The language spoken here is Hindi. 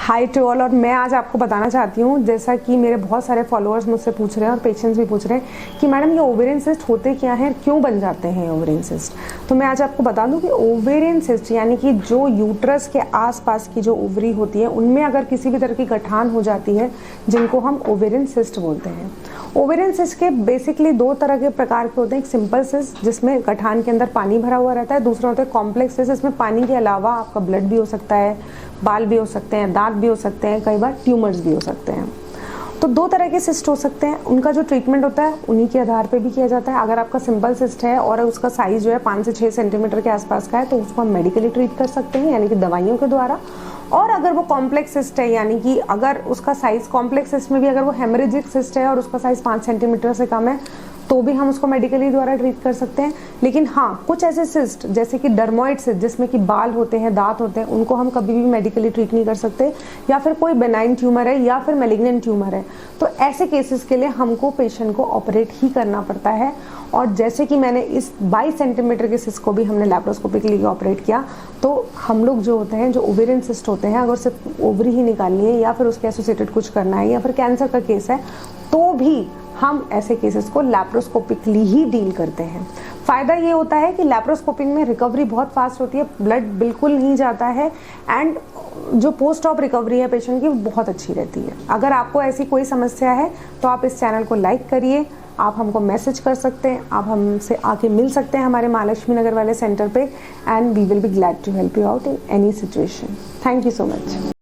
Hi to all. और मैं आज आपको बताना चाहती हूँ, जैसा कि मेरे बहुत सारे फॉलोअर्स मुझसे पूछ रहे हैं और पेशेंट्स भी पूछ रहे हैं कि मैडम ये ओवेरियन सिस्ट होते क्या हैं, क्यों बन जाते हैं ओवेरियन सिस्ट। तो मैं आज आपको बता दूं कि ओवेरियन सिस्ट यानी कि जो यूट्रस के आसपास की जो ओवरी होती है उनमें अगर किसी भी तरह की गठान हो जाती है, जिनको हम ओवेरियन सिस्ट बोलते हैं। ओवेरियन सिस्ट के बेसिकली दो तरह के प्रकार के होते हैं। एक सिंपल सिस्ट जिसमें गठान के अंदर पानी भरा हुआ रहता है, दूसरा होता है कॉम्प्लेक्स सिस्ट जिसमें पानी के अलावा आपका ब्लड भी हो सकता है, बाल भी हो सकते हैं, दांत भी हो सकते हैं, कई बार ट्यूमर्स भी हो सकते हैं। तो दो तरह के सिस्ट हो सकते हैं। उनका जो ट्रीटमेंट होता है उन्हीं के आधार पे भी किया जाता है। अगर आपका सिंपल सिस्ट है और उसका साइज जो है 5 से 6 सेंटीमीटर के आसपास का है तो उसको हम मेडिकली ट्रीट कर सकते हैं, यानी कि दवाइयों के द्वारा। और अगर वो कॉम्प्लेक्स सिस्ट है, यानी कि अगर उसका साइज कॉम्प्लेक्स सिस्ट में भी अगर वो हेमरेजिक सिस्ट है और उसका साइज 5 सेंटीमीटर से कम है तो भी हम उसको मेडिकली द्वारा ट्रीट कर सकते हैं। लेकिन हाँ, कुछ ऐसे सिस्ट जैसे कि डर्मोइड सिस्ट जिसमें कि बाल होते हैं, दांत होते हैं, उनको हम कभी भी मेडिकली ट्रीट नहीं कर सकते। या फिर कोई बेनाइन ट्यूमर है या फिर मैलिग्नेंट ट्यूमर है, तो ऐसे केसेस के लिए हमको पेशेंट को ऑपरेट ही करना पड़ता है। और जैसे कि मैंने इस 22 सेंटीमीटर के सिस्ट को भी हमने लैप्रोस्कोपिकली ऑपरेट किया, तो हम लोग जो होते हैं, जो ओवेरियन सिस्ट होते हैं, अगर सिर्फ ओवरी ही निकालनी है या फिर उसके एसोसिएटेड कुछ करना है या फिर कैंसर का केस है, तो भी हम ऐसे केसेस को लैप्रोस्कोपिकली ही डील करते हैं। फायदा ये होता है कि लैप्रोस्कोपिक में रिकवरी बहुत फास्ट होती है, ब्लड बिल्कुल नहीं जाता है, एंड जो पोस्ट ऑप रिकवरी है पेशेंट की वो बहुत अच्छी रहती है। अगर आपको ऐसी कोई समस्या है तो आप इस चैनल को लाइक करिए, आप हमको मैसेज कर सकते हैं, आप हमसे आके मिल सकते हैं हमारे महालक्ष्मी नगर वाले सेंटर पे, and we will be glad to help you out in any situation. Thank you so much.